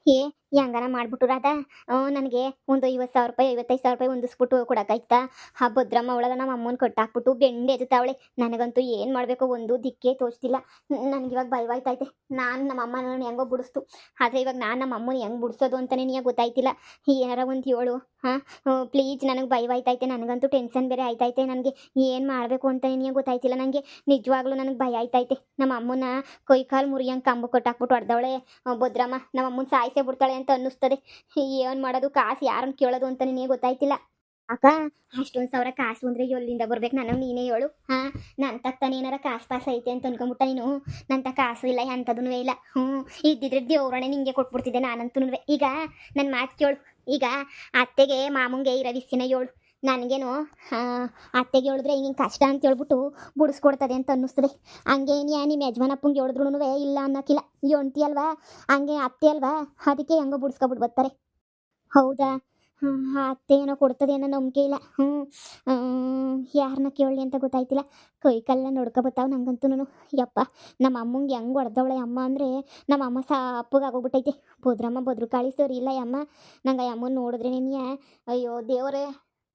ಏ ಹೆಂಗನ ಮಾಡ್ಬಿಟ್ಟು ರಾಧ ನನಗೆ ಒಂದು 50,000 ರೂಪಾಯಿ 55,000 ರೂಪಾಯಿ ಹೊಂದಿಸ್ಬಿಟ್ಟು ಕೊಡೋಕ್ಕಾಯ್ತಾ? ಆ ಭದ್ರಮ್ಮ ಅವಳಗ ನಮ್ಮ ಅಮ್ಮನ ಕಟ್ಟಾಕ್ಬಿಟ್ಟು ಬೆಂಡೆ ಎದುತ್ತಾವಳೆ. ನನಗಂತೂ ಏನು ಮಾಡಬೇಕು ಒಂದು ದಿಕ್ಕೇ ತೋಚ್ತಿಲ್ಲ. ನನಗಿವಾಗ ಭಯವಾಯ್ತೈತೆ. ನಾನು ನಮ್ಮ ಅಮ್ಮನ ಹೆಂಗೋ ಬಿಡಿಸ್ತು, ಆದರೆ ಇವಾಗ ನಾನು ನಮ್ಮ ಅಮ್ಮನ ಹೆಂಗೆ ಬಿಡಿಸೋದು ಅಂತಲೇ ನೀನು ಗೊತ್ತಾಯ್ತಿಲ್ಲ. ಏನಾರ ಒಂದು ಹೇಳು. ಹಾಂ ಪ್ಲೀಸ್, ನನಗೆ ಭಯವಾಯ್ತೈತೆ. ನನಗಂತೂ ಟೆನ್ಷನ್ ಬೇರೆ ಆಯ್ತೈತೆ. ನನಗೆ ಏನು ಮಾಡಬೇಕು ಅಂತಲೇ ನೀನು ಗೊತ್ತಾಯ್ತಿಲ್ಲ. ನನಗೆ ನಿಜವಾಗ್ಲೂ ನನಗೆ ಭಯ ಆಯ್ತೈತೆ. ನಮ್ಮ ಅಮ್ಮನ ಕೈ ಕಾಲು ಮುರಿಯಂಗೆ ಕಂಬ ಕಟ್ಟಾಕ್ಬಿಟ್ಟು ಹೊಡೆದವಳೆ ಭದ್ರಮ್ಮ. ನಮ್ಮ ಅಮ್ಮನ ಸಾಯಿಸೇ ಬಿಡ್ತಾಳೆ ಅಂತ ಅನ್ನಿಸ್ತದೆ. ಏನು ಮಾಡೋದು? ಕಾಸು ಯಾರನ್ನು ಕೇಳೋದು ಅಂತ ನಿನಗೆ ಗೊತ್ತಾಯ್ತಿಲ್ಲ. ಅಕ್ಕ, ಅಷ್ಟೊಂದು ಸಾವಿರ ಕಾಸು ಅಂದರೆ ಎಲ್ಲಿಂದ ಬರ್ಬೇಕು? ನನಗೆ ನೀನೇ ಹೇಳು. ಹಾಂ, ನನ್ನ ತಕ್ಕನೆ ಏನಾರ ಕಾಸು ಪಾಸ್ ಐತೆ ಅಂತ ಅನ್ಕೊಂಬಿಟ್ಟ ನೀನು? ನನ್ನ ತಕ್ಕ ಕಾಸು ಇಲ್ಲ, ಎಂಥದೂ ಇಲ್ಲ. ಇದ್ದಿದ್ರೆ ದೇವ್ರಣೆ ನಿಂಗೆ ಕೊಟ್ಬಿಡ್ತಿದ್ದೆ ನಾನಂತೂ. ಈಗ ನನ್ನ ಮಾತು ಕೇಳು. ಈಗ ಅತ್ತೆಗೆ ಮಾಮಂಗೆ ಇರೋ ವಿಷಯನ ಹೇಳು. ನನಗೇನು ಅತ್ತೆಗೆ ಹೇಳಿದ್ರೆ ಹಿಂಗೆ ಕಷ್ಟ ಅಂತ ಹೇಳ್ಬಿಟ್ಟು ಬುಡಿಸ್ಕೊಡ್ತದೆ ಅಂತ ಅನ್ನಿಸ್ತದೆ. ಹಂಗೆ ನಿಮ್ಮ ಯಜಮಾನಪ್ಪಂಗೆ ಹೇಳಿದ್ರು ಇಲ್ಲ ಅನ್ನೋಕ್ಕಿಲ್ಲ. ಹೆಂಡ್ತಿ ಅಲ್ವಾ, ಹಂಗೆ ಅತ್ತೆ ಅಲ್ವಾ, ಅದಕ್ಕೆ ಹೆಂಗೋ ಬುಡಿಸ್ಕೊಬಿಟ್ಟು ಬರ್ತಾರೆ. ಹೌದಾ? ಅತ್ತೆ ಏನೋ ಕೊಡ್ತದೆ ಅನ್ನೋ ನಂಬಿಕೆ ಇಲ್ಲ. ಯಾರನ್ನ ಕೇಳಲಿ ಅಂತ ಗೊತ್ತಾಯ್ತಿಲ್ಲ. ಕೈ ಕಾಲೆಲ್ಲ ನೋಡ್ಕೊಬತ್ತಾವ ನಂಗಂತೂ. ಯಪ್ಪ, ನಮ್ಮ ಅಮ್ಮಂಗೆ ಹೆಂಗೆ ಹೊಡೆದವಳೆ ಅಮ್ಮ ಅಂದರೆ ನಮ್ಮ ಅಮ್ಮ ಸಾಪ್ಪಗೆ ಆಗೋಗ್ಬಿಟ್ಟೈತೆ. ಭದ್ರಮ್ಮ ಬದ್ರು ಕಾಳಿ ಸರಿ ಇಲ್ಲ ಅಮ್ಮ. ನಂಗೆ ಅಮ್ಮನ ನೋಡಿದ್ರೆ ನೀನು ಅಯ್ಯೋ ದೇವರೇ,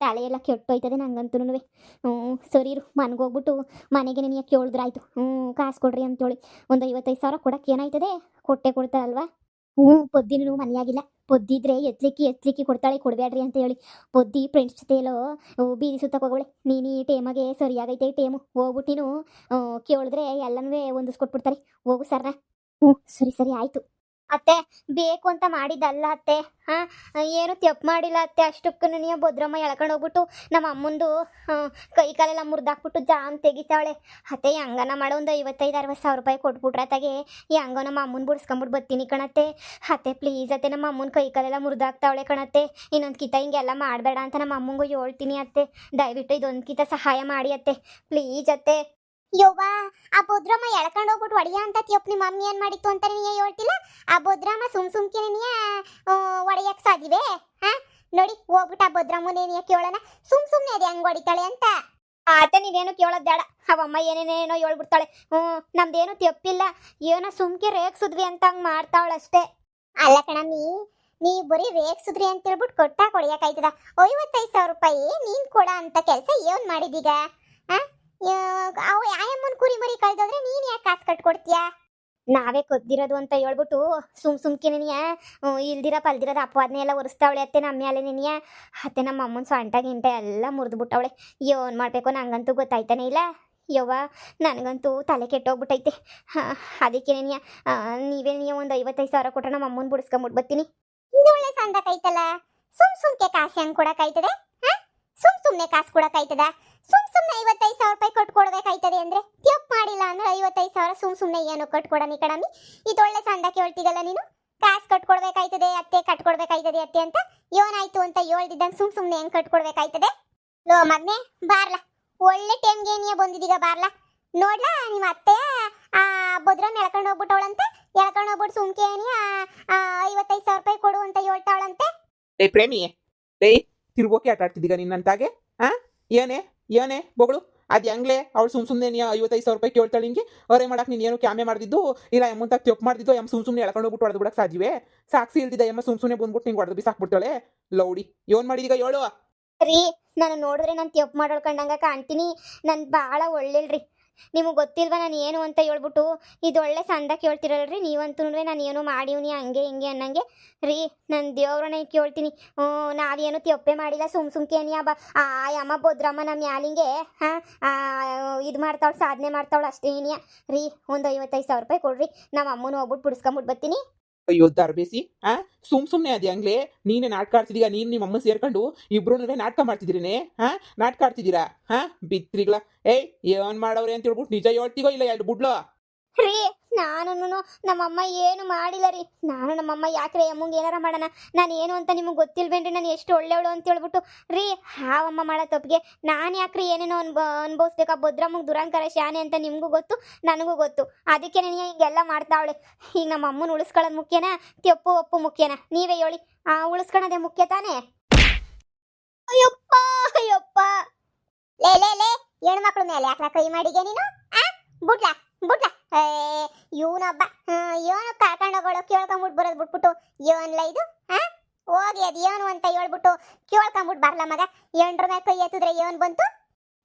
ತಲೆಯೆಲ್ಲ ಕೆಟ್ಟೋಯ್ತದೆ ನಂಗಂತೂ. ಸರಿ ಇರು, ಮನೆಗೋಗ್ಬಿಟ್ಟು ಮನೆಗೆ ನೀನು ಕೇಳಿದ್ರಾಯ್ತು. ಕಾಸು ಕೊಡ್ರಿ ಅಂತೇಳಿ ಒಂದು 55,000 ಕೊಡೋಕ್ಕೆ ಏನಾಯ್ತದೆ? ಕೊಟ್ಟೆ ಕೊಡ್ತಾರಲ್ವಾ? ಪೊದ್ದಿನೂ ಮನೆಯಾಗಿಲ್ಲ. ಪೊದ್ದಿದ್ರೆ ಎತ್ತಲಿಕ್ಕಿ ಕೊಡ್ತಾಳೆ, ಕೊಡಬೇಡ್ರಿ ಅಂತ ಹೇಳಿ. ಪೊದ್ದಿ ಫ್ರೆಂಡ್ಸ್ ಜೊತೆ ಎಲ್ಲೋ ಬೀದಿ ಸುತ್ತಕ್ಕೆ ಹೋಗೋಳೆ. ನೀನು ಈ ಟೈಮಗೆ ಸರಿಯಾಗೈತೆ. ಈ ಟೈಮು ಹೋಗ್ಬಿಟ್ಟು ನೀನು ಕೇಳಿದ್ರೆ ಎಲ್ಲನೂ ಹೊಂದಿಸ್ಕೊಟ್ಬಿಡ್ತಾರೆ. ಹೋಗು ಸರ್ನ. ಸರಿ ಆಯಿತು ಅತ್ತೆ. ಬೇಕು ಅಂತ ಮಾಡಿದ್ದಲ್ಲ ಅತ್ತೆ. ಏನು ತಪ್ಪು ಮಾಡಿಲ್ಲ ಅತ್ತೆ. ಅಷ್ಟಕ್ಕೂ ನೀವು ಭದ್ರಮ್ಮ ಎಳ್ಕೊಂಡು ಹೋಗ್ಬಿಟ್ಟು ನಮ್ಮ ಅಮ್ಮಂದು ಕೈ ಕಾಲೆಲ್ಲ ಮುರಿದಾಕ್ಬಿಟ್ಟು ಜಾಮ್ ತೆಗಿತಾಳೆ ಅತ್ತೆ. ಹೆಂಗನ ಮಾಡೋ ಒಂದು 55,000-60,000 ರೂಪಾಯಿ ಕೊಟ್ಬಿಟ್ರೆ ಅತ್ತಾಗೆ ಹೆಂಗೋ ನಮ್ಮ ಅಮ್ಮನ ಬಿಡಿಸ್ಕೊಂಬಿಟ್ಟು ಬರ್ತೀನಿ ಕಣತ್ತೆ. ಅತ್ತೆ ಪ್ಲೀಸ್ ಅತ್ತೆ, ನಮ್ಮ ಅಮ್ಮನ ಕೈ ಕಾಲೆಲ್ಲ ಮುರಿದಾಕ್ತಾವಳೆ ಕಣತ್ತೆ. ಇನ್ನೊಂದು ಕಿತ ಹಿಂಗೆಲ್ಲ ಮಾಡಬೇಡ ಅಂತ ನಮ್ಮ ಅಮ್ಮಂಗೂ ಹೇಳ್ತೀನಿ ಅತ್ತೆ. ದಯವಿಟ್ಟು ಇದೊಂದು ಕಿತ ಸಹಾಯ ಮಾಡಿ ಅತ್ತೆ, ಪ್ಲೀಸ್ ಅತ್ತೆ. ಯವ್ವಾ, ಆ ಭದ್ರಮ್ಮ ಎಳ್ಕೊಂಡು ಹೋಗ್ಬಿಟ್ಟು ಒಡೆಯ ಅಂತ ತಿಯಪ್ಪ ನಿಮ್ಮ ಮಮ್ಮಿ ಏನು ಮಾಡಿತ್ತು ಅಂತ ನೀನು ಹೇಳ್ತಿಲ್ಲ? ಆ ಭದ್ರಮ್ಮ ಸುಮ್ಕೆ ನೀ ಒಡೆಯಕ್ಕೆ ಸಾಧಿವೆ? ನೋಡಿ ಹೋಗ್ಬಿಟ್ಟು ಆ ಭದ್ರಮ್ಮನೇನಿಯ ಕೇಳೋಣ. ಸುಮ್ಮನೆ ಅದು ಹೆಂಗೆ ಹೊಡಿತಾಳೆ ಅಂತ. ಆತ ನೀವೇನು ಕೇಳೋದು ಬೇಡ. ಅವಮ್ಮ ಏನೇನೇನೋ ಹೇಳ್ಬಿಡ್ತಾಳೆ. ನಮ್ದೇನು ತಪ್ಪಿಲ್ಲ, ಏನೋ ಸುಮ್ಕೆ ರೇಗ್ಸಿದ್ವಿ ಅಂತ ಹಂಗೆ ಮಾಡ್ತಾವಳಷ್ಟೇ. ಅಲ್ಲ ಕಣಮ್ಮಿ, ನೀವು ಬರೀ ರೇಗ್ಸಿದ್ರಿ ಅಂತ ಹೇಳ್ಬಿಟ್ಟು ಕೊಟ್ಟಾಗ ಹೊಡಿಯೋಕ್ಕಾಯ್ತದ? 55,000 ರೂಪಾಯಿ ನೀನು ಕೊಡ ಅಂತ ಕೆಲಸ ಏನು ಮಾಡಿದೀಗ? ಅವು ಯಾಯಮ್ಮನ ಕುರಿ ಮರಿ ಕಳೆದೋದ್ರೆ ನೀನು ಯಾಕೆ ಕಾಸು ಕಟ್ಕೊಡ್ತೀಯಾ? ನಾವೇ ಕೊದ್ದಿರೋದು ಅಂತ ಹೇಳ್ಬಿಟ್ಟು ಸುಮ್ಕೆ ನೀನಿಯ ಇಲ್ದಿರ ಪಲ್ದಿರೋದು ಅಪವಾದನೆ ಎಲ್ಲ ಒರೆಸ್ತಾವಳೆ ಅತ್ತೆ ನಮ್ಮ ಮೇಲೆ ನೀನಿಯ. ಅತ್ತೆ ನಮ್ಮ ಅಮ್ಮನ ಸೊಂಟ ಗಿಂಟೆ ಎಲ್ಲ ಮುರಿದು ಬಿಟ್ಟವಳೆ. ಏನು ಮಾಡಬೇಕು ನಂಗಂತೂ ಗೊತ್ತಾಯ್ತಾನೆ ಇಲ್ಲ. ಯವ್ವ, ನನಗಂತೂ ತಲೆ ಕೆಟ್ಟೋಗ್ಬಿಟ್ಟೈತೆ. ಅದಕ್ಕೆ ನೀನಿಯ ನೀವೇ ಒಂದು 55,000 ಕೊಟ್ಟರೆ ನಮ್ಮ ಅಮ್ಮನ ಬಿಡಿಸ್ಕೊಂಬಿಟ್ಟು ಬರ್ತೀನಿ. ಇದು ಒಳ್ಳೆ ಸಂದಕೈತಲ್ಲ. ಸುಮ್ಕೆ ಕಾಸು ಹೆಂಗೆ ಕೊಡೋಕ್ಕಾಯ್ತದೆ? ಸುಮ್ಮನೆ ಕಾಸು ಕೊಡೋಕ್ಕಾಯ್ತದ? ಸುಮ್ಮನೆ 55,000 ರೂಪಾಯಿ ಕೊಟ್ಕೊಡ್ಬೇಕಾಯ್ತದೆ ಅಂದ್ರೆ ತಪ್ಪು ಮಾಡಿಲ್ಲ ಅಂದ್ರೆ 55,000 ಸುಮ್ಮನೆ ಏನು ಕಟ್ಕೊಡನಿ ಕಣಮ್ಮಿ. ಇದೊಳ್ಳೆ ಸಂದ ಕೇಳ್ತಿಗಲ್ಲ ನೀನು. ಕಾಸು ಕಟ್ಕೊಡ್ಬೇಕಾಯ್ತದೆ ಅತ್ತೆ, ಕಟ್ಕೊಡ್ಬೇಕಾಯ್ತದೆ ಅತ್ತೆ ಅಂತ ಏನಾಯ್ತು ಅಂತ ಹೇಳ್ದಿದ್ದಂಗೆ ಸುಮ್ಮನೆ ಹೆಂಗೆ ಕಟ್ಕೊಡ್ಬೇಕಾಯ್ತದೆ? ಲೋ ಮಗ್ನೆ ಬಾರ್ಲಾ, ಒಳ್ಳೆ ಟೈಮ್ಗೆ ನೀ ಬಂದಿದ್ದೀಗ ಬಾರ್ಲಾ. ನೋಡ್ಲಾ ನಿಮ್ಮ ಅತ್ತೆ ಆ ಭದ್ರನ್ನ ಎಳ್ಕೊಂಡು ಹೋಗ್ಬಿಟ್ಟವಳಂತೆ. ಎಳ್ಕೊಂಡು ಹೋಗ್ಬಿಟ್ಟು ಸುಮ್ಕೆ ನೀ 55,000 ರೂಪಾಯಿ ಕೊಡು ಅಂತ ಹೇಳ್ತಾವಳಂತೆ. ಏ ಪ್ರೇಮಿ, ತಿರುಗೋಕೆ ಆಟ ಆಡ್ತಿದ್ದೀಗ ನಿನ್ನಂತಾಗೆ? ಏನೇ ಬೊಗಳು ಅದು ಹೆಂಗ್ಲೆ? ಅವಳು ಸುಮ್ಮನೆ ನೀ 55,000 ರೂಪಾಯಿ ಕೇಳ್ತಾಳೆ ನಿಂಗೆ. ಅವರೇ ಮಾಡಕ್ಕೆ ನೀನು ಏನು ಕ್ಯಾಮೆ ಮಾಡಿದ್ದು ಇಲ್ಲ, ಎಮ್ಮಂತಾಗ ತಪ್ಪು ಮಾಡಿದ್ದು. ಎಮ್ಮ ಸುಮ್ಮನೆ ಎಳ್ಕೊಂಡು ಹೋಗ್ಬಿಟ್ಟು ಹೊಡೆದು ಬಿಡಕ್ಕೆ ಸಾಧ್ಯವೇ? ಸಾಕ್ಷಿ ಇಲ್ದಿದ್ದ ಎಮ್ಮ ಸುಮ್ಮನೆ ಬಂದ್ಬಿಟ್ಟು ನಿಂಗೆ ಹೊಡೆದು ಬಿಸಾಕ್ಬಿಡ್ತಾಳೆ. ಲೌಡಿ ಏನು ಮಾಡಿದೀಗ ಹೇಳು? ರೀ, ನಾನು ನೋಡಿದ್ರೆ ನಾನು ತಪ್ಪು ಮಾಡೋಳ್ಕೊಂಡಂಗೆ ಕಾಣ್ತೀನಿ. ನಾನು ಭಾಳ ಒಳ್ಳೆಳ್ರಿ. ನಿಮಗೆ ಗೊತ್ತಿಲ್ವ ನಾನು ಏನು ಅಂತ ಹೇಳ್ಬಿಟ್ಟು ಇದೊಳ್ಳೆ ಸಂದ ಕೇಳ್ತಿರಲ್ರಿ ನೀವಂತೂ. ನಾನು ಏನು ಮಾಡಿವ್ನಿ ಹಂಗೆ ಹಿಂಗೆ ಅನ್ನಂಗೆ ರೀ. ನಾನು ದೇವ್ರನ್ನ ಕೇಳ್ತೀನಿ. ನಾವೇನು ತಪ್ಪೆ ಮಾಡಿಲ್ಲ. ಸುಮ್ಕೆ ಆ ಅಮ್ಮ ಭದ್ರಮ್ಮ ನಮ್ಮ ಮ್ಯಾಲಿಂಗೆ ಇದು ಮಾಡ್ತಾವಳು, ಸಾಧನೆ ಮಾಡ್ತಾವಳು ಅಷ್ಟೇ ಏನಿಯ ರೀ. ಒಂದು 55,000 ರೂಪಾಯಿ ಕೊಡ್ರಿ, ನಮ್ಮ ಅಮ್ಮನ ಹೋಗ್ಬಿಟ್ಟು ಬಿಡಿಸ್ಕೊಂಬಿಟ್ಟು ಬರ್ತೀನಿ. ಅಯ್ಯೋ ದರ್ಬೇಸಿ, ಸುಮ್ಮನೆ ಅದು ಹೆಂಗ್ಲೆ? ನೀನೇ ನಾಟಕ ಆಡ್ತಿದ್ದೀಗ. ನೀನು ನಿಮ್ಮ ಅಮ್ಮ ಸೇರ್ಕೊಂಡು ಇಬ್ರು ನಾಟಕ ಮಾಡ್ತಿದ್ದೀರೇನೆ? ನಾಟಕ ಆಡ್ತಿದ್ದೀರಾ? ಬಿತ್ರಿಗ್ಲ. ಏನು ಮಾಡವ್ರೆ ಅಂತ ಹೇಳ್ಬಿಟ್ಟು ನಿಜ ಹೇಳ್ತೀಗೋ ಇಲ್ಲ ಎರಡು ಬುಡ್ಲೋ? ರೀ, ನಾನು ನಮ್ಮಮ್ಮ ಏನು ಮಾಡಿಲ್ಲ ರೀ. ನಾನು ನಮ್ಮಮ್ಮ ಯಾಕ್ರೆ ಅಮ್ಮಂಗೆ ಏನಾರ ಮಾಡೋಣ, ನಾನು ಏನು ಅಂತ ನಿಮಗೆ ಗೊತ್ತಿಲ್ವೇನ್ರಿ? ನಾನು ಎಷ್ಟು ಒಳ್ಳೆಯವಳು ಅಂತ ಹೇಳ್ಬಿಟ್ಟು ರೀ. ಹಾವಮ್ಮ ಮಾಡೋ ತಪ್ಪಿಗೆ ನಾನು ಯಾಕ್ರಿ ಏನೇನೋ ಅನುಭವಿಸ್ಬೇಕು? ಆ ಭದ್ರಮ್ಮಂಗೆ ದುರಂಕಾರ ಶಾನೆ ಅಂತ ನಿಮಗೂ ಗೊತ್ತು, ನನಗೂ ಗೊತ್ತು. ಅದಕ್ಕೆ ನೀನು ಹಿಂಗೆಲ್ಲ ಮಾಡ್ತಾವಳೆ. ಈಗ ನಮ್ಮ ಅಮ್ಮನ ಉಳಿಸ್ಕೊಳ್ಳೋದು ಮುಖ್ಯನಾ, ಒಪ್ಪು ಮುಖ್ಯನಾ? ನೀವೇ ಹೇಳಿ. ಉಳಿಸ್ಕೊಳ್ಳೋದೇ ಮುಖ್ಯ ತಾನೇ? ಅಯ್ಯಪ್ಪ ಅಯ್ಯಪ್ಪ, ಲೇ ಹೆಣ್ಮಕ್ಳ ಮೇಲೆ ಯಾಕೆ ಕೈ ಮಾಡಿಗೆ ನೀನು? ಬುಡ್ಲ ಇವನೊಬ್ಬ ಇವನು ಕರ್ಕೊಂಡೋಗೋಳು ಕೇಳ್ಕೊಂಬಿಟ್ಟು ಬರೋದು ಬಿಟ್ಬಿಟ್ಟು ಇವನ್ಲ ಇದು ಹಾ ಹೋಗಿ ಅದು ಏನು ಅಂತ ಹೇಳ್ಬಿಟ್ಟು ಕೇಳ್ಕೊಂಬಿಟ್ಟು ಬರಲ್ಲ ಮಗ ಎಂಡ್ರ ಮೇಲೆ ಕೈ ಎತ್ತಿದ್ರೆ ಏನು ಬಂತು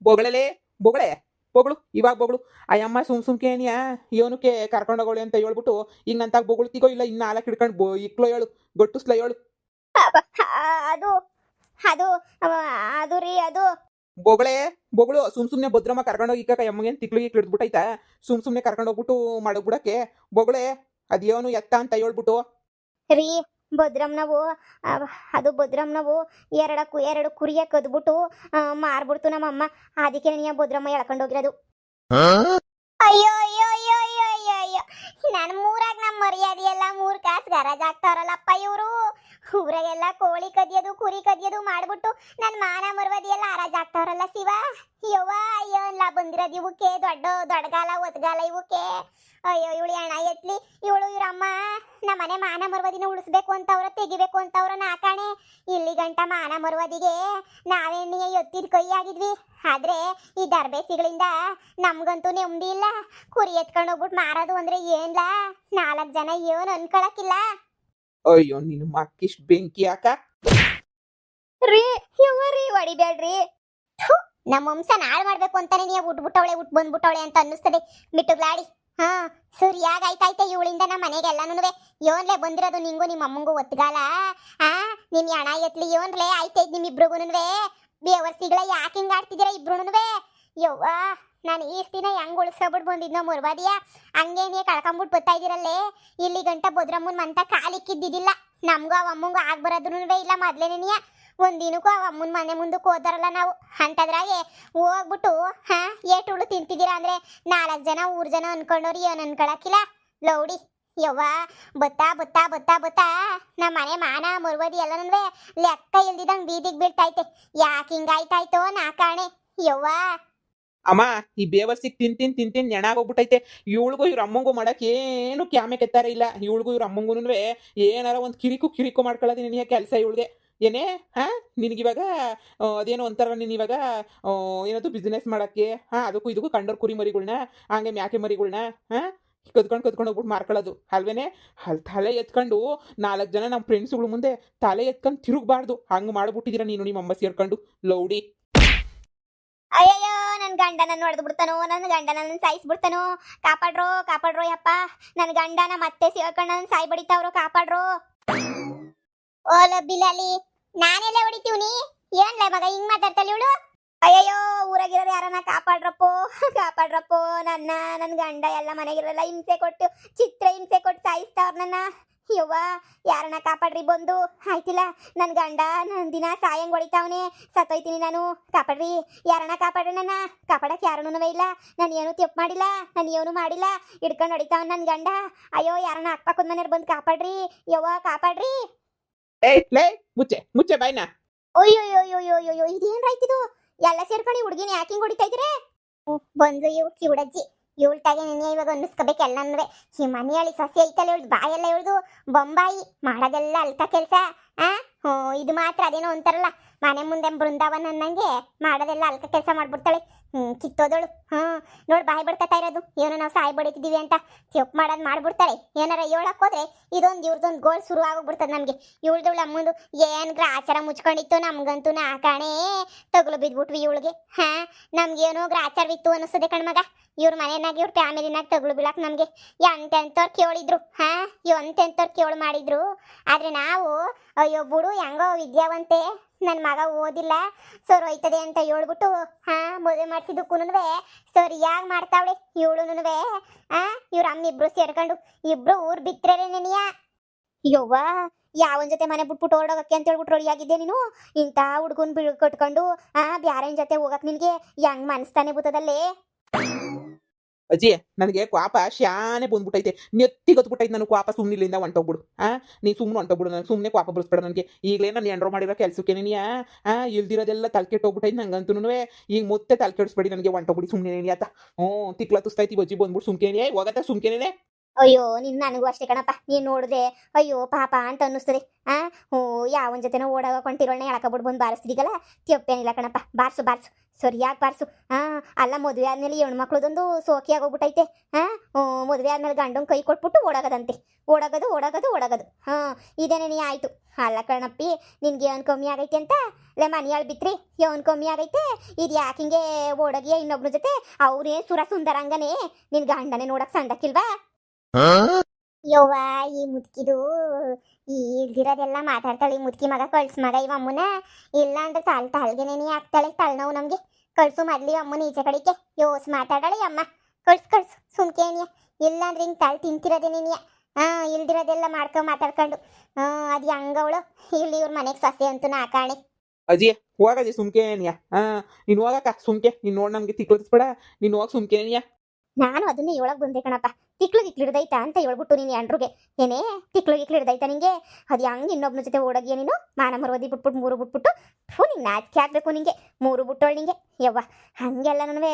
ಬೊಗಳಲೆ ಬೊಗಳೆ ಬೊಗಳು ಇವಾಗ ಬೊಗಳು ಅಯ್ಯಮ್ಮ ಸುಮ್ಕೆ ಏನಿಯಾ ಇವನಕ್ಕೆ ಕರ್ಕೊಂಡೋಗೋಳಿ ಅಂತ ಹೇಳ್ಬಿಟ್ಟು ಈಗ ನಂತಾಗ ಬೊಗಳ್ತಿಗೋ ಇಲ್ಲ ಇನ್ನು ನಾಲ್ಕು ಹಿಡ್ಕೊಂಡು ಇಕ್ಲೋ ಹೇಳು ಗೊಟ್ಟಿಸ್ಲ ಹೇಳು ಅದು ಅದು ಅದು ರೀ ಅದು ಬೊಗಳೆ ಬೊಗಳು ಸುಮ್ನೆ ಭದ್ರಮ್ಮ ಕರ್ಕೊಂಡೋಗಿ ಇಕ್ಕ ಎಮ್ಮಗೆ ತಿಕ್ಲಿಗೆ ಹಿಡಿದ್ಬಿಟ್ಟೈತಾ ಸುಮ್ನೆ ಕರ್ಕೊಂಡೋಗ್ಬಿಟ್ಟು ಮಾಡಗ್ಬಿಡಕ್ಕೆ ಬೊಗಳೆ ಅದೇನು ಎತ್ತ ಅಂತ ಹೇಳ್ಬಿಟ್ಟು ರೀ ಭದ್ರಮ್ನವು ಅದು ಭದ್ರಮ್ನವು ಎರಡು ಕುರಿಯ ಕದ್ಬಿಟ್ಟು ಮಾರ್ಬಿಡ್ತು ನಮ್ಮಮ್ಮ ಅದಕ್ಕೆ ನೀ ಭದ್ರಮ್ಮ ಎಳ್ಕೊಂಡು ಹೋಗಿರೋದು ಅಯ್ಯೋ ಅಯ್ಯೋ ಅಯ್ಯೋ ಅಯ್ಯೋ ಅಯ್ಯೋ ಅಯ್ಯೋ ನನ್ನ ಮೂರಾಗ ನಮ್ಮ ಮರ್ಯಾದೆ ಎಲ್ಲ 3 ಕಾಸು ಗರಾಜ್ ಆಗ್ತಾರಲ್ಲಪ್ಪ ಇವರು ಊರಾಗೆಲ್ಲ ಕೋಳಿ ಕದಿಯೋದು ಕುರಿ ಕದಿಯೋದು ಮಾಡ್ಬಿಟ್ಟು ನನ್ನ ಮಾನ ಮರ್ಯಾದೆ ಎಲ್ಲ ಹರಾಜ್ ಆಗ್ತಾರಲ್ಲ ಶಿವ ಯವ್ವ ಅಯ್ಯೋ ಎಲ್ಲ ಬಂದಿರೋದು ಇವಕ್ಕೆ ದೊಡ್ಡಗಾಲ ಒತ್ಗಾಲ ಇವಕ್ಕೆ ಅಯ್ಯೋ ಇವಳು ಹಣ ಎತ್ಲಿ ಇವರಮ್ಮ ನಮ್ಮ ಮನೆ ಮಾನ ಮರ್ವದಿನ ಉಳಿಸ್ಬೇಕು ಅಂತವ್ರ ತೆಗಿಬೇಕು ಅಂತವ್ರ ನಾಕಾಣೆ ಇಲ್ಲಿ ಗಂಟ ಮಾನ ಮರ್ವದಿಗೆ ನಾವೇಣಿಗೆ ಎತ್ತಿದ ಕೈ ಆಗಿದ್ವಿ ಆದ್ರೆ ಈ ದರ್ಬೇಸಿಗಳಿಂದ ನಮ್ಗಂತೂ ನೆಮ್ಮದಿ ಇಲ್ಲ ಕುರಿ ಎತ್ಕೊಂಡು ಹೋಗ್ಬಿಟ್ಟು ಮಾರೋದು ಅಂದ್ರೆ ಏನ್ಲಾ 4 ಜನ ಏನು ಅನ್ಕೊಳಕಿಲ್ಲ ಅಯ್ಯೋ ನಿನ್ನ ಮಕ್ಕಿಷ್ಟು ಬೆಂಕಿ ಯಾಕ ರೀ ಇವರಿ ಹೊಡಿಬೇಡ್ರಿ ನಮ್ಮ ವಂಶ ನಾಳು ಮಾಡ್ಬೇಕು ಅಂತಾನೆ ನೀವು ಉಟ್ಬಿಟ್ಟವಳೆ ಬಂದ್ಬಿಟ್ಟವಳೆ ಅಂತ ಅನ್ನಿಸ್ತದೆ ಮಿಟ್ಟುಗ್ಲಾಡಿ ಹಾ ಸರಿಯಾಗಿ ಆಯ್ತಾಯ್ತೆ ಇವಳಿಂದ ನಮ್ಮ ಮನೆಗೆಲ್ಲನೂ ಯೋನ್ಲೆ ಬಂದಿರೋದು ನಿಂಗೂ ನಿಮ್ಮ ಅಮ್ಮಂಗೂ ಒತ್ತಗಾಲ ನಿಮ್ ಹಣ ಎತ್ಲಿ ಯೋನ್ಲೆ ಆಯ್ತೈತ್ ನಿಮ್ಮಿಬ್ರಿಗೂನುವೆ ಬೇವರ್ಸಿಗಳ ಯಾಕೆ ಹಿಂಗ ಆಡ್ತಿದ್ದೀರಾ ಇಬ್ರುನುವೆ ಯವ್ವ ನಾನು ಈ ದಿನ ಹೆಂಗ್ ಉಳಿಸ್ಕೊಬಿಟ್ಟು ಬಂದಿದ್ನೋ ಮುರ್ವಾದಿಯ ಹಂಗೆ ನೀ ಕಳ್ಕೊಂಬಿಟ್ಟು ಬರ್ತಾ ಇದೀರಲ್ಲೇ ಇಲ್ಲಿ ಗಂಟ ಭದ್ರಮ್ಮನ್ ಮಂತ ಕಾಲಿಕ್ಕಿದ್ದಿದ್ದಿಲ್ಲ ನಮ್ಗೂ ಅವ ಅಮ್ಮಂಗೂ ಆಗ್ಬರೋದ್ರೂ ಇಲ್ಲ ಮೊದ್ಲೇನೆಯ ಒಂದಿನಕ್ಕೂ ಅವ ಅಮ್ಮನ ಮನೆ ಮುಂದಕ್ಕೆ ಹೋದಾರಲ್ಲ ನಾವು ಅಂತದ್ರಾಗೆ ಹೋಗ್ಬಿಟ್ಟು ಏಟುಳು ತಿಂತಿದ್ದೀರಾ ಅಂದ್ರೆ 4 ಜನ 3 ಜನ ಅನ್ಕೊಂಡವ್ರು ಏನು ಅನ್ಕೊಳಕಿಲ್ಲ ಲೌಡಿ ಯವ್ವ ಬತ್ತಾ ನಮ್ಮ ಮನೆ ಮಾನ ಮರ್ವದಿ ಎಲ್ಲನೂ ಲೆಕ್ಕ ಇಲ್ದಿದಂಗೆ ಬೀದಿಗೆ ಬೀಳ್ತೈತೆ ಯಾಕೆ ಹಿಂಗಾಯ್ತಾಯ್ತೋ ನಾ ಕಾಣೆ ಯವ್ವ ಅಮ್ಮ ಈ ಬೇವರ್ಸಿಗೆ ತಿಂತೀನಿ ನೆಣಾಗೋಗ್ಬಿಟ್ಟೈತೆ ಇವಳಿಗೂ ಇವ್ರ ಅಮ್ಮಂಗೂ ಮಾಡಕ್ ಏನು ಕ್ಯಾಮೆ ಕೆತ್ತಾರೆ ಇಲ್ಲ ಇವಳಿಗೂ ಇವ್ರ ಅಮ್ಮಂಗೂ ಏನಾರ ಒಂದು ಕಿರಿಕು ಮಾಡ್ಕೊಳ್ಳೋದು ನಿನಗೆ ಕೆಲಸ ಇವಳಿಗೆ ಏನೇ ನಿನಗಿವಾಗ ಅದೇನೋ ಒಂಥರ ನೀನು ಇವಾಗ ಏನದು ಬಿಸ್ನೆಸ್ ಮಾಡೋಕ್ಕೆ ಅದಕ್ಕೂ ಇದಕ್ಕೂ ಕಂಡೋರ್ ಕುರಿ ಮರಿಗಳ್ನ ಹಂಗೆ ಮ್ಯಾಕೆ ಮರಿಗಳ್ನ ಕದ್ಕೊಂಡು ಹೋಗ್ಬಿಟ್ಟು ಮಾರ್ಕೊಳ್ಳೋದು ಅಲ್ವೇನೆ ಅಲ್ಲಿ ತಲೆ ಎತ್ಕೊಂಡು 4 ಜನ ನಮ್ಮ ಫ್ರೆಂಡ್ಸ್ಗಳು ಮುಂದೆ ತಲೆ ಎತ್ಕೊಂಡು ತಿರುಗಬಾರ್ದು ಹಂಗೆ ಮಾಡ್ಬಿಟ್ಟಿದ್ದೀರ ನೀನು ನಿಮ್ಮ ಅಮ್ಮ ಸೇರ್ಕೊಂಡು ಲೌಡಿ ಅಯ್ಯಯ್ಯೋ ನನ್ನ ಗಂಡನ ಹೊಡೆದು ಬಿಡ್ತಾನೋ ನನ್ನ ಗಂಡನ ಸಾಯಿಸ್ಬಿಡ್ತಾನೋ ಕಾಪಾಡ್ರೋ ಯಪ್ಪ ನನ್ನ ಗಂಡನ ಮತ್ತೆ ಸೇರ್ಕೊಂಡು ನನ್ನ ಸಾಯಿ ಬಡಿತಾವ್ರೋ ಕಾಪಾಡ್ರೋ ಓಲ ಬಿಲಾಲಿ ನಾನೆಲ್ಲ ಹೊಡಿತೀವ್ನಿ ಏನ್ಲ ಮಗ ಹಿಂಗ್ ಮಾತಾಡ್ತಾಳೆ ಇವಳು ಅಯ್ಯಯ್ಯೋ ಊರಾಗಿರೋರು ಯಾರನ್ನ ಕಾಪಾಡ್ರಪ್ಪೋ ನನ್ನ ಗಂಡ ಎಲ್ಲ ಮನೆಗಿರಲ್ಲ ಹಿಂಸೆ ಕೊಟ್ಟು ಹಿಂಸೆ ಕೊಟ್ಟು ಸಾಯಿಸ್ತಾವ್ರ ನನ್ನ ಯವ್ವ ಯಾರನ್ನ ಕಾಪಾಡ್ರಿ ಬಂದು ಆಯ್ತಿಲ್ಲ ನನ್ನ ಗಂಡ ನನ್ನ ದಿನ ಸಾಯಂಗ್ ಹೊಡಿತಾವನೆ ಸತ್ತೋಯ್ತೀನಿ ನಾನು ಕಾಪಾಡ್ರಿ ಯಾರನ್ನ ಕಾಪಾಡ್ರಿ ನನ್ನ ಕಾಪಾಡಕ್ಕೆ ಯಾರನ್ನೂ ಇಲ್ಲ ನಾನು ಏನು ತಪ್ಪು ಮಾಡಿಲ್ಲ ನಾನು ಏನು ಮಾಡಿಲ್ಲ ಹಿಡ್ಕೊಂಡು ಹೊಡಿತಾವ ನನ್ನ ಗಂಡ ಅಯ್ಯೋ ಯಾರನ್ನ ಅಕ್ಕಪಕ್ಕದ ಮನೆಯವ್ರು ಬಂದು ಕಾಪಾಡ್ರಿ ಯವ್ವ ಕಾಪಾಡ್ರಿ ಲೇ ಮುಚ್ಚೆ ಬಾಯ್ನ ಅಯ್ಯೋಯ್ಯೋಯ್ಯೋಯ್ಯೋಯ್ಯೋ ಇದೇನ್ ರೈತಿದು ಎಲ್ಲ ಸೇರ್ಕೊಂಡು ಹುಡುಗಿನ ಯಾಕೆ ಹಿಂಗ್ ಹೊಡಿತಾ ಇದ್ರೆ ಬಂದು ಇವ್ ಕಿವುಡಜ್ಜಿ ಇವಳ್ತಾಗೆ ನೆನೆ ಇವಾಗ ಅನ್ನಿಸ್ಕೋಬೇಕು ಎಲ್ಲನೂ ಈ ಮನೆಯಲ್ಲಿ ಸಸಿ ಐತಲ್ಲ ಇವಳ್ದು ಬಾಯೆಲ್ಲ ಇವಳ್ದು ಬೊಂಬಾಯಿ ಮಾಡೋದೆಲ್ಲ ಅಲ್ಕ ಕೆಲಸ ಇದು ಮಾತ್ರ ಅದೇನೋ ಅಂತಾರಲ್ಲ ಮನೆ ಮುಂದೆ ಬೃಂದಾವನ ಅನ್ನಂಗೆ ಮಾಡೋದೆಲ್ಲ ಅಲ್ಕ ಕೆಲಸ ಮಾಡ್ಬಿಡ್ತಾಳೆ ಕಿತ್ತೋದಳು ನೋಡಿ ಬಾಯಿ ಬಿಡ್ತಾ ಇರೋದು ಏನೋ ನಾವು ಸಾಯಿ ಬಡಿತಿದ್ದೀವಿ ಅಂತ ತಪ್ಪು ಮಾಡೋದು ಮಾಡ್ಬಿಡ್ತಾರೆ ಏನಾರ ಹೇಳಕ್ ಹೋದ್ರೆ ಇವ್ರದೊಂದು ಗೋಲ್ ಶುರು ಆಗೋಗ್ಬಿಡ್ತದೆ ನಮಗೆ ಇವಳ್ದವಳು ಅಮ್ಮಂದು ಏನು ಗ್ರಾಚಾರ ಮುಚ್ಕೊಂಡಿತ್ತು ನಮ್ಗಂತೂ ನಾಕಾಣೆ ತಗುಲು ಬಿದ್ಬಿಟ್ವಿ ಇವಳಿಗೆ ನಮ್ಗೇನೋ ಗ್ರಾಚಾರವಿತ್ತು ಅನ್ನಿಸ್ತದೆ ಕಣ್ಮಗ ಇವ್ರ ಮನೆಯಾಗ ಇವ್ರ ಫ್ಯಾಮಿಲಿನಾಗ ತಗುಲು ಬೀಳಕ್ ನಮಗೆ ಎಂತೆಂಥವ್ರು ಕೇಳಿದ್ರು ಎಂತೆಂಥವ್ರು ಕೇಳಿ ಮಾಡಿದ್ರು ಆದ್ರೆ ನಾವು ಅಯ್ಯೋ ಬಿಡು ಹೆಂಗೋ ವಿದ್ಯಾವಂತೆ ನನ್ನ ಮಗ ಓದಿಲ್ಲ ಸರ್ ಹೋಯ್ತದೆ ಅಂತ ಹೇಳ್ಬಿಟ್ಟು ಮದುವೆ ಮಾಡ್ಸಿದ್ದಕ್ಕೂ ಸರಿಯಾಗಿ ಮಾಡ್ತಾವಳೆ ಇವಳುನುವೆ ಇವ್ರ ಅಮ್ಮ ಇಬ್ರು ಸೇರ್ಕೊಂಡು ಇಬ್ರು ಊರ್ ಬಿತ್ತರೆ ನೆನೆಯ ಯವ್ವ ಯಾವನ್ ಜೊತೆ ಮನೆ ಬಿಟ್ಬಿಟ್ಟು ಓಡೋಗಕ್ಕೆ ಅಂತ ಹೇಳ್ಬಿಟ್ಟು ರೆಡಿಯಾಗಿದ್ದೆ ನೀನು ಇಂಥ ಹುಡ್ಗನ್ ಕಟ್ಕೊಂಡು ಬ್ಯಾರನ್ ಜೊತೆ ಹೋಗಕ್ ನಿನ್ಗೆ ಹೆಂಗ್ ಮನಸ್ತಾನೆ ಬುತ್ತದಲ್ಲೇ ಅಜ್ಜಿ ನನಗೆ ಕ್ವಾಪ ಶಾನೆ ಬಂದ್ಬಿಟ್ಟೈತೆ ನೆತ್ತಿ ಗೊತ್ಬಿಟ್ಟೈತೆ ನನಗೆ ಕ್ವಾಪ ಸುಮ್ಮನಿಲ್ಲಿಂದ ಹೊಂಟೋಗ್ಬಿಡು ನೀ ಸುಮ್ಮನೆ ಹೊಂಟೋಗ್ಬಿಡು ನನಗೆ ಸುಮ್ಮನೆ ಕ್ವಾಪ ಬರಿಸ್ಬೇಡ ನನಗೆ ಈಗಲೇ ನಾನು ಎಂಡ್ರೋ ಮಾಡಿರೋ ಕೆಲಸಕ್ಕೆ ನೀ ಇಲ್ದಿರೋದೆಲ್ಲ ತಲೆಕೆಟ್ಟೋಗ್ಬಿಟ್ಟೈತೆ ನಂಗಂತೂ ಈಗ ಮತ್ತೆ ತಲೆ ಕೆಡಿಸ್ಬೇಡಿ ನನಗೆ ಹೊಂಟೋಗ್ಬಿಡಿ ಸುಮ್ಮನೆ ಆತ ತಿಕ್ಲ ತುಸ್ತೈತಿ ಬಜ್ಜಿ ಬಂದ್ಬಿಟ್ಟು ಸುಮ್ಕೇನೆ ಹೋಗತ್ತೆ ಸುಮ್ಕೇನೆ ಅಯ್ಯೋ ನೀನು ನನಗೂ ಅಷ್ಟೇ ಕಣಪ್ಪ ನೀನು ನೋಡಿದ್ರೆ ಅಯ್ಯೋ ಪಾಪ ಅಂತ ಅನ್ನಿಸ್ತದೆ. ಆ ಓ ಯಾವನ ಜೊತೆನೋ ಓಡಾಗ ಕೊಂಡಿರೋಳ್ನ ಎಳ್ಕೊಬಿಟ್ಟು ಬಂದು ಬಾರಿಸ್ತಿದ್ದೀಗಲ್ಲ, ತಿಪ್ಪೇನಿಲ್ಲ ಕಣಪ್ಪ, ಬಾರ್ಸು ಬಾರ್ಸು ಸರಿಯಾಗಿ ಬಾರ್ಸು. ಅಲ್ಲ ಮದುವೆ ಆದ್ಮೇಲೆ ಹೆಣ್ಮಕ್ಳದೊಂದು ಸೋಕಿ ಆಗೋಗ್ಬಿಟ್ಟೈತೆ. ಮದುವೆ ಆದ್ಮೇಲೆ ಗಂಡನ ಕೈ ಕೊಟ್ಬಿಟ್ಟು ಓಡಾಗದಂತೆ, ಓಡಾಗೋದು ಓಡಾಗೋದು ಓಡಾಗೋದು. ಇದೇನೇ ಆಯಿತು. ಅಲ್ಲ ಕಣಪ್ಪಿ, ನಿನ್ಗೆ ಏನು ಕಮ್ಮಿ ಆಗೈತೆ ಅಂತ ಲೇ ಮನೆಯಾಳು ಬಿತ್ರಿ, ಏನು ಕಮ್ಮಿ ಆಗೈತೆ ಇದು ಯಾಕಿಂಗೆ ಓಡೋಗಿಯ ಇನ್ನೊಬ್ರ ಜೊತೆ? ಅವ್ರೇ ಸುರ ಸುಂದರಂಗನೇ, ನಿನ್ ಗಂಡನೇ ನೋಡಕ್ ಸಂದಕ್ಕಿಲ್ವಾ? ಯವ್ವ ಈ ಮುದ್ಕಿದು ಈ ಇಲ್ದಿರೋದೆಲ್ಲ ಮಾತಾಡ್ತಾಳೆ. ಈ ಮುದ್ಕಿ ಮಗ ಕಳ್ಸು ಮಗ ಇವ ಅಮ್ಮನ, ಇಲ್ಲ ಅಂದ್ರೆ ತಾಳ್ಗೆನೇನಿ ಆಗ್ತಾಳೆ ತಳ್ನವು ನಮ್ಗೆ. ಕಳ್ಸು ಮೊದ್ಲಿ ಅಮ್ಮನ ಈಚೆ ಕಡೆಗೆ ಯೋಸ್ ಮಾತಾಡಾಳೆ ಅಮ್ಮ. ಕಳ್ಸು ಸುಮ್ಕೇನಿಯ, ಇಲ್ಲ ಅಂದ್ರೆ ಹಿಂಗೆ ತಾಳು ತಿಂತಿರೋದೇನೇನಿಯ. ಇಲ್ದಿರೋದೆಲ್ಲ ಮಾತಾಡ್ಕೊಂಡು ಅದು ಹೆಂಗವಳು ಇಲ್ಲಿ ಇವ್ರ ಮನೆಗೆ ಸೊಸೆ ಅಂತೂ ನಾಕಾಣಿ. ಅಜ್ಜಿ ಹೋಗಜ್ಜಿ ಸುಮ್ಕೇನಿಯ. ನೀನು ಹೋಗಕ್ಕ ಸುಮ್ಕೆ, ನೀನು ನೋಡಿ ನಮ್ಗೆ ತಿಕ್ಕಿಸ್ಬೇಡ, ನೀನು ಹೋಗಿ ಸುಮ್ಕೇನಿಯ. ನಾನು ಅದನ್ನೇ ಹೇಳಕ್ ಬಂದೆ ಕಣಪ್ಪ. ತಿಕ್ಳಿಗಿಕ್ಳಿಡ್ದೈತಾ ಅಂತ ಹೇಳ್ಬಿಟ್ಟು ನೀನು ಎಂಡ್ರಿಗೆ ಏನೇ ತಿಕ್ಳಿಗಿಕ್ಳಿಡ್ದೈತಾ ನಿಂಗೆ? ಅದು ಹೆಂಗೆ ಇನ್ನೊಬ್ನ ಜೊತೆ ಓಡೋಗಿಯ ನೀನು? ಮಾನ ಮರವದಿ ಬಿಟ್ಬಿಟ್ಟು ಮೂರು ಬಿಟ್ಬಿಟ್ಟು ನಿಂಗೆ ನಾಚಿಕೆ ಹಾಕ್ಬೇಕು ನಿಂಗೆ. ಮೂರು ಬಿಟ್ಟೋಳು ನಿಂಗೆ ಯವ್ವ. ಹಾಗೆಲ್ಲನೂ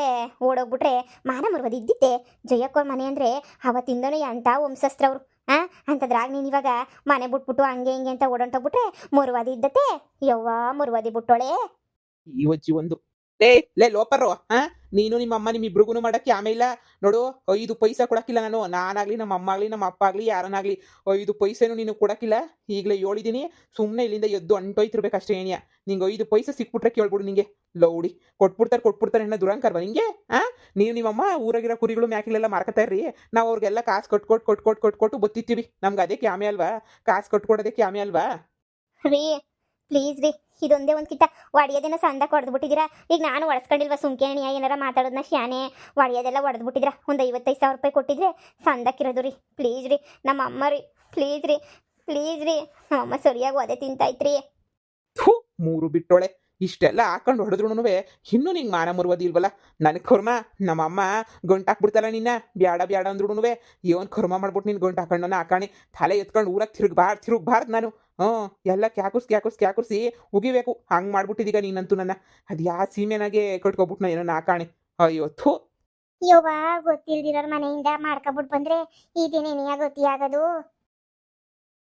ಓಡೋಗ್ಬಿಟ್ರೆ ಮಾನ ಮರವದಿ ಇದ್ದಿತ್ತೆ. ಜಯಕ್ಕವ್ರ ಮನೆ ಅಂದರೆ ಅವತ್ತಿಂದನೂ ಎಂಥ ವಂಶಸ್ತ್ರವ್ರು. ಅಂಥದ್ರಾಗ ನೀನು ಇವಾಗ ಮನೆ ಬಿಟ್ಬಿಟ್ಟು ಹಂಗೆ ಹಿಂಗೆ ಅಂತ ಓಡೋಂಟೋಗ್ಬಿಟ್ರೆ ಮುರುವಾದಿ ಇದ್ದತೆ. ಯವ್ವ ಮುರುವಾದಿ ಬಿಟ್ಟೋಳೆ. ಈ ಅಜ್ಜಿ ಒಂದು ಲೇ ಲೋಪರು. ನೀನು ನಿಮ್ಮ ಅಮ್ಮ ನಿಮ್ಮಿಬ್ರಿಗೂ ಮಾಡಕ್ಕೆ ಆಮೇಲೆ ನೋಡು, 5 ಪೈಸಾ ಕೊಡಕ್ಕಿಲ್ಲ ನಾನು. ನಾನಾಗ್ಲಿ ನಮ್ಮ ಅಮ್ಮ ಆಗ್ಲಿ ನಮ್ಮ ಅಪ್ಪ ಆಗ್ಲಿ ಯಾರನ್ನಾಗ್ಲಿ 5 ಪೈಸೆನೂ ನೀನು ಕೊಡಕ್ಕಿಲ್ಲ. ಈಗಲೇ ಹೇಳಿದ್ದೀನಿ, ಸುಮ್ಮನೆ ಇಲ್ಲಿಂದ ಎದ್ದು ಅಂಟೋಯ್ತಿರ್ಬೇಕಷ್ಟೇ ಏನಿಯ. ನಿಂಗೆ 5 ಪೈಸೆ ಸಿಕ್ಬಿಟ್ರೆ ಕೇಳ್ಬಿಡು ನಿಂಗೆ ಲೌಡಿ. ಕೊಟ್ಬಿಡ್ತಾರೆ ಎನ್ನ ದುರಂಕರ್ವ ನಿಂಗೆ. ನೀವು ನಿಮ್ಮಮ್ಮ ಊರಾಗಿರೋ ಕುರಿಗಳು ಮ್ಯಾಕಿಲೆಲ್ಲ ಮಾರ್ಕೊತಾ ಇರ್ರಿ, ನಾವು ಅವ್ರಿಗೆಲ್ಲ ಕಾಸು ಕೊಟ್ಟು ಬತ್ತಿತ್ತೀವಿ. ನಮ್ಗೆ ಅದೇ ಕ್ಯಾಮೆ ಅಲ್ವಾ? ಕಾಸು ಕೊಟ್ಕೊಡೋದೇ ಕ್ಯಾಮೆ ಅಲ್ವಾ? ರೀ ಪ್ಲೀಸ್ ರೀ, ಇದೊಂದೇ ಒಂದು ಕಿತ್ತ ಒಡೆಯೋದೇನೋ ಸಂದ ಹೊಡೆದ್ಬಿಟ್ಟಿದ್ದೀರಾ. ಈಗ ನಾನು ಒಡ್ಸ್ಕೊಂಡಿಲ್ವ ಸುಮ್ಕೇಣಿ, ಏನಾರ ಮಾತಾಡೋದನ್ನ ಶಾನೆ ಒಡೆಯೋದೆಲ್ಲ ಹೊಡೆದ್ಬಿಟ್ಟಿದ್ದೀರಾ. ಒಂದು 55,000 ರೂಪಾಯಿ ಕೊಟ್ಟಿದ್ರೆ ಸಂದಕ್ಕಿರೋದು ರೀ. ಪ್ಲೀಸ್ ರೀ ನಮ್ಮ ಅಮ್ಮ ರೀ, ಪ್ಲೀಸ್ ರೀ ನಮ್ಮಮ್ಮ ಸರಿಯಾಗಿ ಒದೆ ತಿಂತಾಯ್ತ್ರಿ. ಥೂ, 3 ಬಿಟ್ಟೋಳೆ. ಇಷ್ಟೆಲ್ಲ ಹಾಕೊಂಡು ಹೊಡೆದ್ರು ಇನ್ನೂ ನಿಂಗೆ ಮಾನ ಮುರುವುದಿಲ್ವಲ್ಲ? ನನಗೆ ಕರ್ಮ. ನಮ್ಮಮ್ಮ ಗಂಟು ಹಾಕ್ಬಿಡ್ತಾರ ನಿನ್ನ, ಬ್ಯಾಡ ಅಂದ್ರೂ ಏನು ಕರ್ಮ ಮಾಡ್ಬಿಟ್ಟು ನೀನು ಗಂಟು ಹಾಕೊಂಡು ಹಾಕಾಣಿ ತಲೆ ಎತ್ಕೊಂಡು ಊರಾಗ ತಿರುಗ್ಬಾರ್ದು ನಾನು. ಎಲ್ಲ ಕ್ಯಾಕುರ್ಸಿ ಉಗಿಬೇಕು. ಹಂಗೆ ಮಾಡ್ಬಿಟ್ಟಿದೀಗ ನೀನಂತೂ ನನ್ನ. ಅದು ಯಾ ಸೀಮೆನಾಗೆ ಕಟ್ಕೊಬಿಟ್ಟು ನಾ ಏನೋ ಹಾಕಾಣಿ. ಅಯ್ಯೋ ಥೂ. ಯವ್ವ ಗೊತ್ತಿಲ್ದಿರೋರ್ ಮನೆಯಿಂದ ಮಾಡ್ಕೊಬಿಟ್ಟು ಬಂದ್ರೆ ಇದೇನೇನಿಯ ಗೊತ್ತಿ ಆಗೋದು.